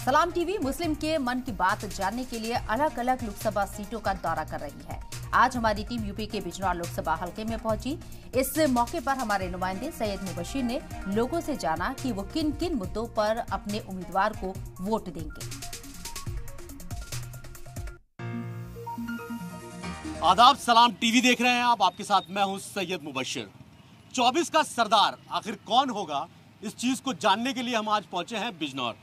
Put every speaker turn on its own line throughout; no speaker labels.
सलाम टीवी मुस्लिम के मन की बात जानने के लिए अलग अलग लोकसभा सीटों का दौरा कर रही है। आज हमारी टीम यूपी के बिजनौर लोकसभा हलके में पहुंची। इस मौके पर हमारे नुमाइंदे सैयद मुबशिर ने लोगों से जाना कि वो किन किन मुद्दों पर अपने उम्मीदवार को वोट देंगे।
आदाब, सलाम टीवी देख रहे हैं आप। आपके साथ मैं हूं सैयद मुबशिर। 24 का सरदार आखिर कौन होगा, इस चीज को जानने के लिए हम आज पहुंचे हैं बिजनौर।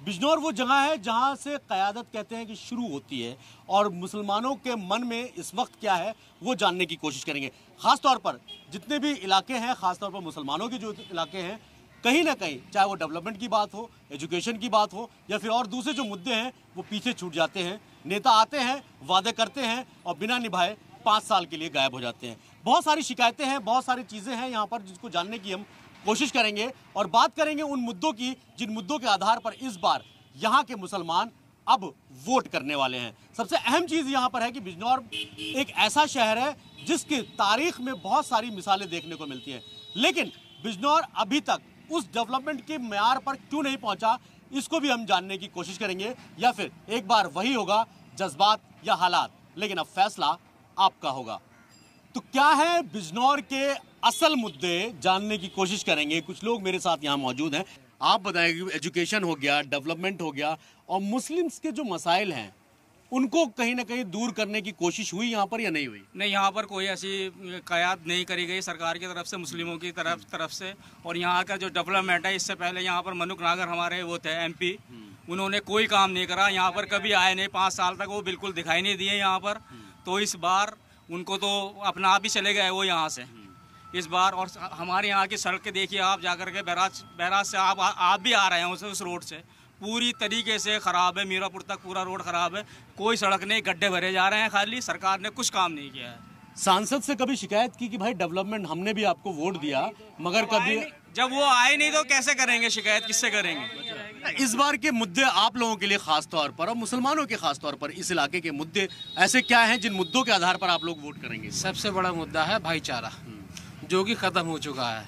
बिजनौर वो जगह है जहां से क़यादत कहते हैं कि शुरू होती है, और मुसलमानों के मन में इस वक्त क्या है वो जानने की कोशिश करेंगे। ख़ास तौर पर जितने भी इलाके हैं, ख़ास तौर पर मुसलमानों के जो इलाके हैं, कहीं ना कहीं चाहे वो डेवलपमेंट की बात हो, एजुकेशन की बात हो, या फिर और दूसरे जो मुद्दे हैं वो पीछे छूट जाते हैं। नेता आते हैं, वादे करते हैं और बिना निभाए 5 साल के लिए गायब हो जाते हैं। बहुत सारी शिकायतें हैं, बहुत सारी चीज़ें हैं यहाँ पर जिसको जानने की हम कोशिश करेंगे और बात करेंगे उन मुद्दों की जिन मुद्दों के आधार पर इस बार यहाँ के मुसलमान अब वोट करने वाले हैं। सबसे अहम चीज़ यहाँ पर है कि बिजनौर एक ऐसा शहर है जिसकी तारीख में बहुत सारी मिसालें देखने को मिलती हैं, लेकिन बिजनौर अभी तक उस डेवलपमेंट के म्यार पर क्यों नहीं पहुँचा, इसको भी हम जानने की कोशिश करेंगे। या फिर एक बार वही होगा, जज्बात या हालात, लेकिन अब फैसला आपका होगा। तो क्या है बिजनौर के असल मुद्दे, जानने की कोशिश करेंगे। कुछ लोग मेरे साथ यहाँ मौजूद हैं। आप बताएंगे, एजुकेशन हो गया, डेवलपमेंट हो गया, और मुस्लिम्स के जो मसाइल हैं उनको कहीं ना कहीं दूर करने की कोशिश हुई यहाँ पर या नहीं हुई?
नहीं, यहाँ पर कोई ऐसी कयाद नहीं करी गई सरकार की तरफ से, मुस्लिमों की तरफ से। और यहाँ का जो डेवलपमेंट है, इससे पहले यहाँ पर मनुक नागर हमारे वो थे MP, उन्होंने कोई काम नहीं करा, यहाँ पर कभी आए नहीं। 5 साल तक वो बिल्कुल दिखाई नहीं दिए यहाँ पर। तो इस बार उनको तो अपना आप ही चले गए वो यहाँ से इस बार। और हमारे यहाँ की सड़कें देखिए आप, जाकर के बैराज से आप भी आ रहे हैं उस रोड से, पूरी तरीके से ख़राब है। मीरापुर तक पूरा रोड ख़राब है, कोई सड़क नहीं, गड्ढे भरे जा रहे हैं खाली। सरकार ने कुछ काम नहीं किया है।
सांसद से कभी शिकायत की कि भाई डेवलपमेंट, हमने भी आपको वोट दिया मगर कभी
जब वो आए नहीं तो कैसे करेंगे शिकायत, किससे करेंगे?
इस बार के मुद्दे आप लोगों के लिए खास तौर पर और मुसलमानों के खास तौर पर इस इलाके के मुद्दे ऐसे क्या हैं जिन मुद्दों के आधार पर आप लोग वोट करेंगे?
सबसे बड़ा मुद्दा है भाईचारा, जो कि खत्म हो चुका है।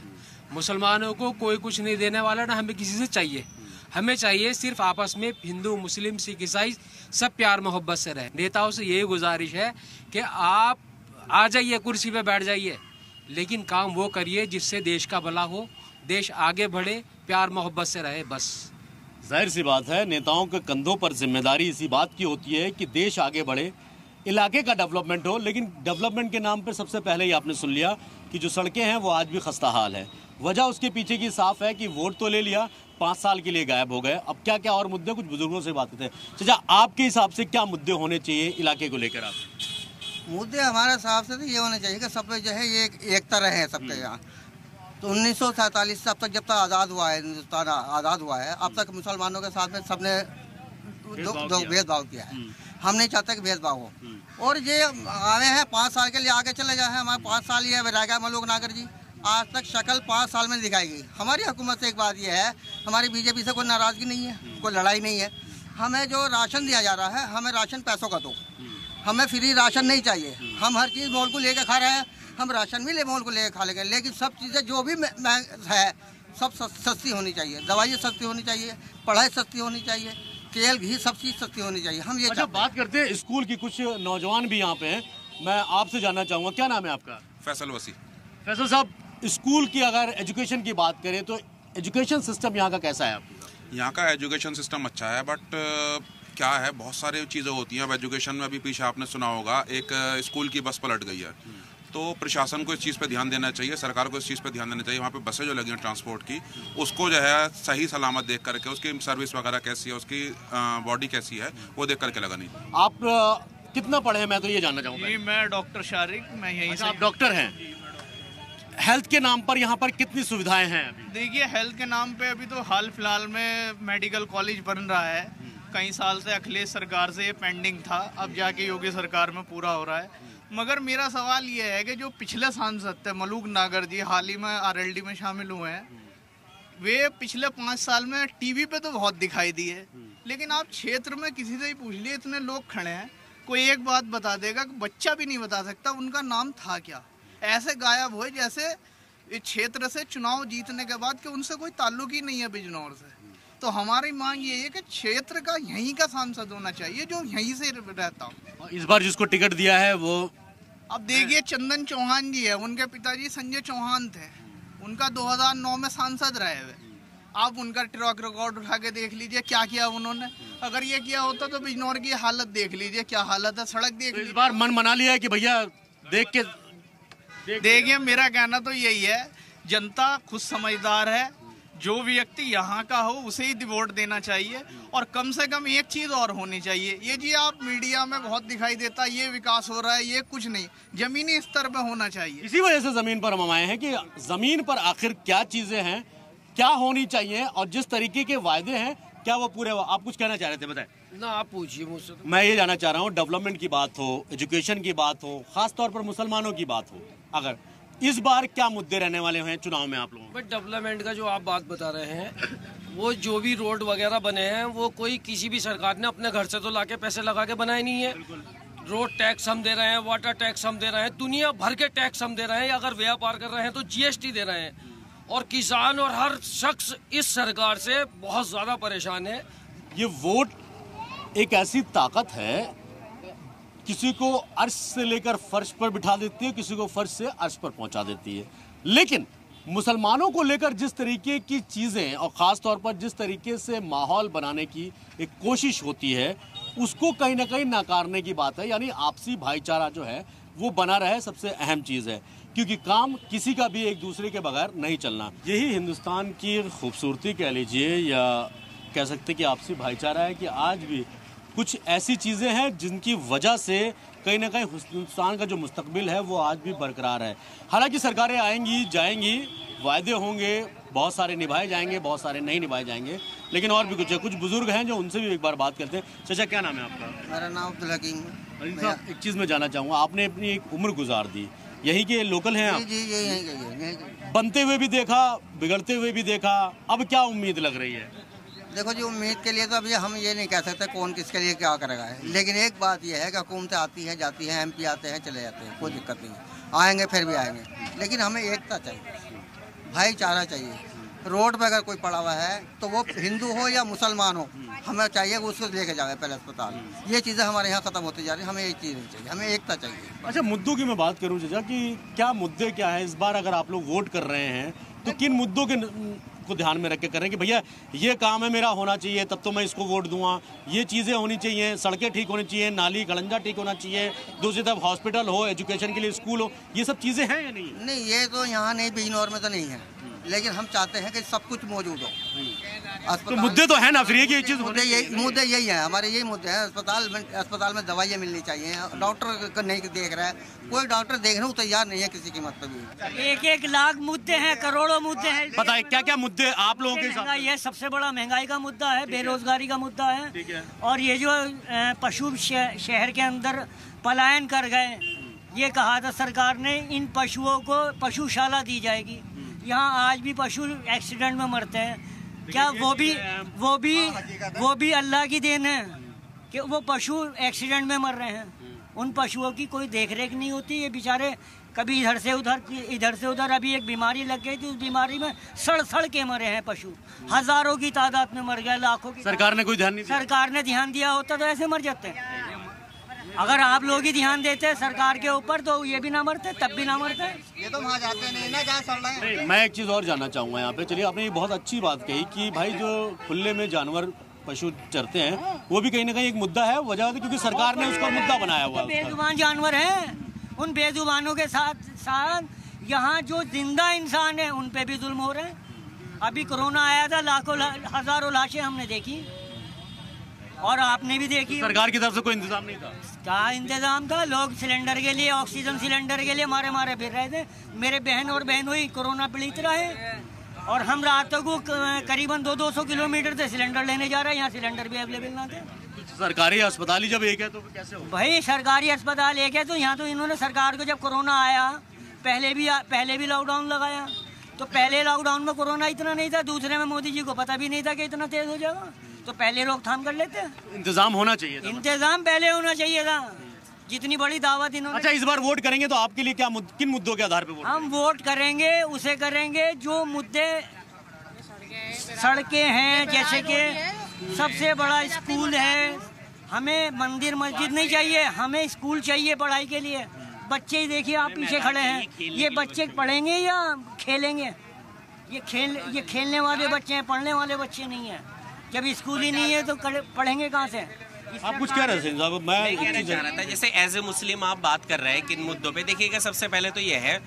मुसलमानों को कोई कुछ नहीं देने वाला, ना हमें किसी से चाहिए। हमें चाहिए सिर्फ आपस में हिंदू, मुस्लिम, सिख, ईसाई सब प्यार मोहब्बत से रहे। नेताओं से यही गुजारिश है कि आप आ जाइए, कुर्सी पे बैठ जाइए, लेकिन काम वो करिए जिससे देश का भला हो, देश आगे बढ़े, प्यार मोहब्बत से रहे। बस
जाहिर सी बात है, नेताओं के कंधों पर जिम्मेदारी इसी बात की होती है कि देश आगे बढ़े, इलाके का डेवलपमेंट हो। लेकिन डेवलपमेंट के नाम पर सबसे पहले ही आपने सुन लिया कि जो सड़कें हैं वो आज भी खस्ता हाल है। वजह उसके पीछे की साफ है कि वोट तो ले लिया, 5 साल के लिए गायब हो गए। अब क्या क्या और मुद्दे, कुछ बुजुर्गों से बात करते हैं। चाचा, आपके हिसाब से क्या मुद्दे होने चाहिए इलाके को लेकर? आप
मुद्दे हमारे हिसाब से तो ये होने चाहिए कि सब पे जो है ये एकता रहे सबके यहाँ। तो 1947 से अब तक, जब तक आज़ाद हुआ है, हिंदुस्तान आज़ाद हुआ है, अब तक मुसलमानों के साथ में सबने भेदभाव किया है। हम नहीं चाहते कि भेदभाव हो। और ये आए हैं 5 साल के लिए, आगे चले जाए। हमारे 5 साल ये रह गया मनुक नागर जी, आज तक शक्ल 5 साल में दिखाई गई। हमारी हुकूमत से एक बात यह है, हमारी BJP से कोई नाराज़गी नहीं है, कोई लड़ाई नहीं है। हमें जो राशन दिया जा रहा है, हमें राशन पैसों का दो, हमें फ्री राशन नहीं चाहिए। हम हर चीज़ मोल को लेकर खा रहे हैं, हम राशन भी मोल को लेकर खा लेंगे, लेकिन सब चीज़ें जो भी है सब सस्ती होनी चाहिए। दवाइयाँ सस्ती होनी चाहिए, पढ़ाई सस्ती होनी चाहिए, तेल घी सब चीज़ सस्ती होनी चाहिए। हम ये
अच्छा, बात करते हैं स्कूल की। कुछ नौजवान भी यहाँ पे हैं, मैं आपसे जानना चाहूँगा, क्या नाम है आपका?
फैसल वसी।
फैसल साहब, स्कूल की अगर एजुकेशन की बात करें तो एजुकेशन सिस्टम यहाँ का कैसा है? आपका
यहाँ का एजुकेशन सिस्टम अच्छा है, बट क्या है, बहुत सारी चीज़ें होती हैं। अब एजुकेशन में अभी पीछे आपने सुना होगा, एक स्कूल की बस पलट गई है। तो प्रशासन को इस चीज़ पे ध्यान देना चाहिए, सरकार को इस चीज़ पे ध्यान देना चाहिए। वहाँ पे बसें जो लगी हैं ट्रांसपोर्ट की, उसको जो है सही सलामत देख करके, उसकी सर्विस वगैरह कैसी है, उसकी बॉडी कैसी है, वो देख करके लगानी।
आप कितना पढ़े हैं, मैं तो ये जानना चाहूँगा?
जी, मैं डॉक्टर शारिक, मैं यहीं से।
आप डॉक्टर हैं? हेल्थ के नाम पर यहाँ पर कितनी सुविधाएं हैं अभी?
देखिए, हेल्थ के नाम पे अभी तो हाल फिलहाल में मेडिकल कॉलेज बन रहा है। कई साल से अखिलेश सरकार से ये पेंडिंग था, अब जाके योगी सरकार में पूरा हो रहा है। मगर मेरा सवाल ये है कि जो पिछले सांसद थे मनुक नागर जी, हाल ही में RLD में शामिल हुए हैं, वे पिछले 5 साल में TV पे तो बहुत दिखाई दिए, लेकिन आप क्षेत्र में किसी से ही पूछ लिए, इतने लोग खड़े हैं, कोई एक बात बता देगा कि बच्चा भी नहीं बता सकता उनका नाम था क्या। ऐसे गायब हुए जैसे इस क्षेत्र से चुनाव जीतने के बाद कि उनसे कोई ताल्लुक ही नहीं है बिजनौर से। तो हमारी मांग ये है कि क्षेत्र का यहीं का सांसद होना चाहिए जो यहीं से रहता हो।
इस बार जिसको टिकट दिया है वो
अब देखिए चंदन चौहान जी है, उनके पिताजी संजय चौहान थे, उनका 2009 में सांसद रहे हुए। आप उनका ट्रैक रिकॉर्ड उठा के देख लीजिए क्या किया उन्होंने। अगर ये किया होता तो बिजनौर की हालत देख लीजिए क्या हालत है, सड़क देख लीजिए।
इस बार मन बना लिया है कि भैया
देखिए मेरा कहना तो यही है, जनता खुद समझदार है, जो व्यक्ति यहाँ का हो उसे ही वोट देना चाहिए। और कम से कम एक चीज और होनी चाहिए, ये जी आप मीडिया में बहुत दिखाई देता ये विकास हो रहा है, ये कुछ नहीं, जमीनी स्तर पे होना चाहिए।
इसी वजह से जमीन पर हम आए हैं कि जमीन पर आखिर क्या चीजें हैं, क्या होनी चाहिए और जिस तरीके के वायदे हैं क्या वो पूरे। आप कुछ कहना चाह रहे थे, बताएं
ना, आप पूछिए मुझसे।
मैं ये जानना चाह रहा हूँ, डेवलपमेंट की बात हो, एजुकेशन की बात हो, खास तौर पर मुसलमानों की बात हो, अगर इस बार क्या मुद्दे रहने वाले हैं चुनाव में आप लोगों को?
बट डेवलपमेंट का जो आप बात बता रहे हैं, वो जो भी रोड वगैरह बने हैं वो कोई किसी भी सरकार ने अपने घर से तो लाके पैसे लगा के बनाए नहीं है। रोड टैक्स हम दे रहे हैं, वाटर टैक्स हम दे रहे हैं, दुनिया भर के टैक्स हम दे रहे हैं। अगर व्यापार कर रहे हैं तो GST दे रहे हैं। और किसान और हर शख्स इस सरकार से बहुत ज्यादा परेशान है।
ये वोट एक ऐसी ताकत है, किसी को अर्श से लेकर फर्श पर बिठा देती है, किसी को फर्श से अर्श पर पहुंचा देती है। लेकिन मुसलमानों को लेकर जिस तरीके की चीजें और खास तौर पर जिस तरीके से माहौल बनाने की एक कोशिश होती है, उसको कहीं ना कहीं नकारने की बात है। यानी आपसी भाईचारा जो है वो बना रहे, सबसे अहम चीज है, क्योंकि काम किसी का भी एक दूसरे के बगैर नहीं चलना। यही हिंदुस्तान की खूबसूरती कह लीजिए या कह सकते कि आपसी भाईचारा है कि आज भी कुछ ऐसी चीज़ें हैं जिनकी वजह से कहीं ना कहीं हिंदुस्तान का जो मुस्तकबिल है वो आज भी बरकरार है। हालांकि सरकारें आएंगी जाएंगी, वायदे होंगे, बहुत सारे निभाए जाएंगे, बहुत सारे नहीं निभाए जाएंगे, लेकिन और भी कुछ है। कुछ बुजुर्ग हैं जो उनसे भी एक बार बात करते हैं। चाचा क्या नाम है आपका?
मेरा नाम अब्दुल हकीम है।
एक चीज़ मैं जानना चाहूँगा, आपने अपनी एक उम्र गुजार दी, यही के लोकल हैं आप?
जी यही
बनते हुए भी देखा, बिगड़ते हुए भी देखा, अब क्या उम्मीद लग रही है?
देखो जी, उम्मीद के लिए तो अभी हम ये नहीं कह सकते कौन किसके लिए क्या करेगा है, लेकिन एक बात यह है कि हुकूमतें आती हैं जाती हैं, MP आते हैं चले जाते हैं, कोई दिक्कत नहीं है, आएंगे फिर भी आएंगे, लेकिन हमें एकता चाहिए, भाईचारा चाहिए। रोड पे अगर कोई पड़ा हुआ है तो वो हिंदू हो या मुसलमान हो, हमें चाहिए वो उसको लेके जाए पहले अस्पताल। ये चीज़ें हमारे यहाँ ख़त्म होती जा रही हैं, हमें एक चीज़ नहीं चाहिए, हमें एकता चाहिए।
अच्छा, मुद्दों की मैं बात करूँ चाचा कि क्या मुद्दे क्या है इस बार, अगर आप लोग वोट कर रहे हैं तो किन मुद्दों के को ध्यान में रख के कर रहे हैं कि भैया ये काम है मेरा होना चाहिए तब तो मैं इसको वोट दूंगा, ये चीज़ें होनी चाहिए, सड़कें ठीक होनी चाहिए, नाली गलंजा ठीक होना चाहिए, दूसरी तरफ हॉस्पिटल हो, एजुकेशन के लिए स्कूल हो, ये सब चीज़ें हैं या नहीं?
नहीं, ये तो यहाँ नहीं, बिजनौर में तो नहीं है, लेकिन हम चाहते हैं कि सब कुछ मौजूद हो।
तो मुद्दे तो है ना, फिर ये चीज़
मुद्दे यही है, हमारे यही मुद्दे हैं। अस्पताल में दवाइयाँ मिलनी चाहिए, डॉक्टर नहीं देख रहा है, कोई डॉक्टर देखने को तैयार नहीं है किसी कीमत पर भी।
1-1 लाख मुद्दे हैं, करोड़ों मुद्दे हैं।
बताइए क्या क्या मुद्दे आप लोगों के साथ?
ये सबसे बड़ा महंगाई का मुद्दा है, बेरोजगारी का मुद्दा है, और ये जो पशु शहर के अंदर पलायन कर गए, ये कहा था सरकार ने इन पशुओं को पशुशाला दी जाएगी। यहाँ आज भी पशु एक्सीडेंट में मरते हैं, क्या वो भी अल्लाह की देन है कि वो पशु एक्सीडेंट में मर रहे हैं? उन पशुओं की कोई देखरेख नहीं होती, ये बेचारे कभी इधर से उधर। अभी एक बीमारी लग गई थी, उस बीमारी में सड़ के मरे हैं पशु, हजारों की तादाद में मर गए, लाखों की।
सरकार ने कोई ध्यान नहीं दिया?
सरकार ने ध्यान दिया होता तो ऐसे मर जाते हैं। अगर आप लोग ही ध्यान देते सरकार के ऊपर तो ये भी ना मरते, तब भी ना मरते।
ये तो वहाँ जाते नहीं ना, जहाँ सड़ रहे हैं।
मैं एक चीज़ और जानना चाहूँगा यहाँ पे। चलिए, आपने ये बहुत अच्छी बात कही कि भाई जो खुले में जानवर पशु चरते हैं वो भी कहीं ना कहीं एक मुद्दा है, वजह क्योंकि सरकार ने उसका मुद्दा बनाया हुआ है।
बेजुबान जानवर हैं, उन बेजुबानों के साथ साथ यहाँ जो जिंदा इंसान है उन पे भी जुल्म हो रहे हैं। अभी कोरोना आया था, हजारों लाशें हमने देखी और आपने भी देखी।
सरकार की तरफ से कोई इंतजाम नहीं था?
क्या इंतजाम था? लोग सिलेंडर के लिए, ऑक्सीजन सिलेंडर के लिए मारे फिर रहे थे। मेरे बहन और बहन हुई कोरोना पीड़ित रहे, और हम रातों को करीबन 200 किलोमीटर से सिलेंडर लेने जा रहे हैं, यहाँ सिलेंडर भी अवेलेबल ना थे।
सरकारी अस्पताल ही जब एक है तो कैसे हो?
भाई सरकारी अस्पताल एक है तो यहाँ तो इन्होंने सरकार को, जब कोरोना आया पहले भी लॉकडाउन लगाया, तो पहले लॉकडाउन में कोरोना इतना नहीं था, दूसरे में मोदी जी को पता भी नहीं था कि इतना तेज हो जाएगा, तो पहले रोकथाम कर लेते।
इंतजाम होना चाहिए था,
इंतजाम पहले होना चाहिए था, जितनी बड़ी दावत इन्होंने।
अच्छा, इस बार वोट करेंगे तो आपके लिए क्या किन मुद्दों के आधार पे वोट?
हम वोट करेंगे उसे करेंगे जो मुद्दे सड़कें हैं, जैसे कि सबसे बड़ा स्कूल है। हमें मंदिर मस्जिद नहीं चाहिए, हमें स्कूल चाहिए पढ़ाई के लिए। बच्चे ही देखिए आप पीछे खड़े हैं, ये बच्चे पढ़ेंगे या खेलेंगे? ये खेलने वाले बच्चे हैं, पढ़ने वाले बच्चे नहीं हैं। जब स्कूल ही नहीं है तो पढ़ेंगे कहाँ से?
आप कुछ कह रहे थे साहब? मैं
कहना चाह रहा था, जैसे एज ए मुस्लिम आप बात कर रहे हैं किन मुद्दों पे, देखिएगा सबसे पहले तो ये है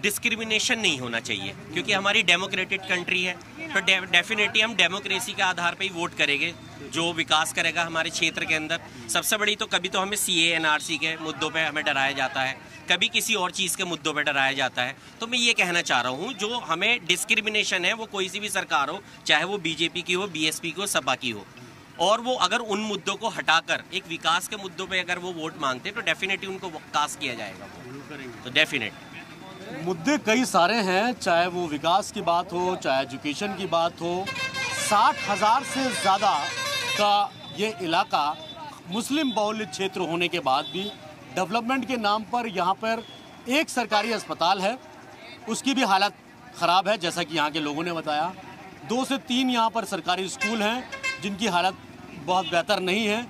डिस्क्रिमिनेशन नहीं होना चाहिए, क्योंकि हमारी डेमोक्रेटिक कंट्री है, तो डेफिनेटली हम डेमोक्रेसी के आधार पे ही वोट करेंगे जो विकास करेगा हमारे क्षेत्र के अंदर। सबसे बड़ी तो कभी तो हमें CAA NRC के मुद्दों पे हमें डराया जाता है, कभी किसी और चीज़ के मुद्दों पे डराया जाता है। तो मैं ये कहना चाह रहा हूँ जो हमें डिस्क्रिमिनेशन है वो कोई सी भी सरकार हो, चाहे वो BJP की हो, BSP की हो, सपा की हो, और वो अगर उन मुद्दों को हटाकर एक विकास के मुद्दों पे अगर वो वोट मांगते तो डेफिनेटली उनको कास्ट किया जाएगा। तो डेफिनेट
मुद्दे कई सारे हैं, चाहे वो विकास की बात हो, चाहे एजुकेशन की बात हो। 60,000 से ज़्यादा का ये इलाका मुस्लिम बहुल्य क्षेत्र होने के बाद भी डेवलपमेंट के नाम पर यहाँ पर एक सरकारी अस्पताल है, उसकी भी हालत ख़राब है, जैसा कि यहाँ के लोगों ने बताया। 2 से 3 यहाँ पर सरकारी स्कूल हैं जिनकी हालत बहुत बेहतर नहीं है।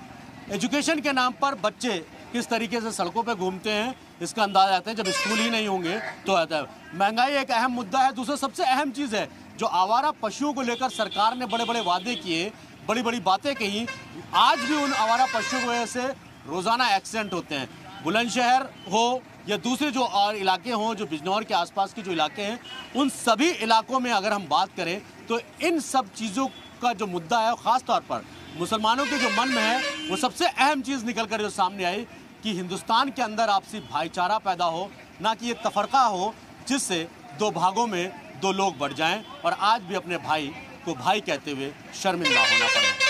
एजुकेशन के नाम पर बच्चे किस तरीके से सड़कों पे घूमते हैं इसका अंदाजा आता है जब स्कूल ही नहीं होंगे तो आता है। महंगाई एक अहम मुद्दा है। दूसरा सबसे अहम चीज़ है जो आवारा पशुओं को लेकर सरकार ने बड़े बड़े वादे किए, बड़ी बड़ी बातें कही, आज भी उन आवारा पशुओं की वजह से रोज़ाना एक्सीडेंट होते हैं। बुलंदशहर हो या दूसरे जो और इलाके हों, जो बिजनौर के आसपास के जो इलाके हैं, उन सभी इलाकों में अगर हम बात करें तो इन सब चीज़ों का जो मुद्दा है, ख़ास तौर पर मुसलमानों के जो मन में है, वो सबसे अहम चीज़ निकल कर जो सामने आई कि हिंदुस्तान के अंदर आपसी भाईचारा पैदा हो, ना कि ये तफरका हो जिससे 2 भागों में 2 लोग बढ़ जाएं और आज भी अपने भाई को भाई कहते हुए शर्मिंदा होना पड़े।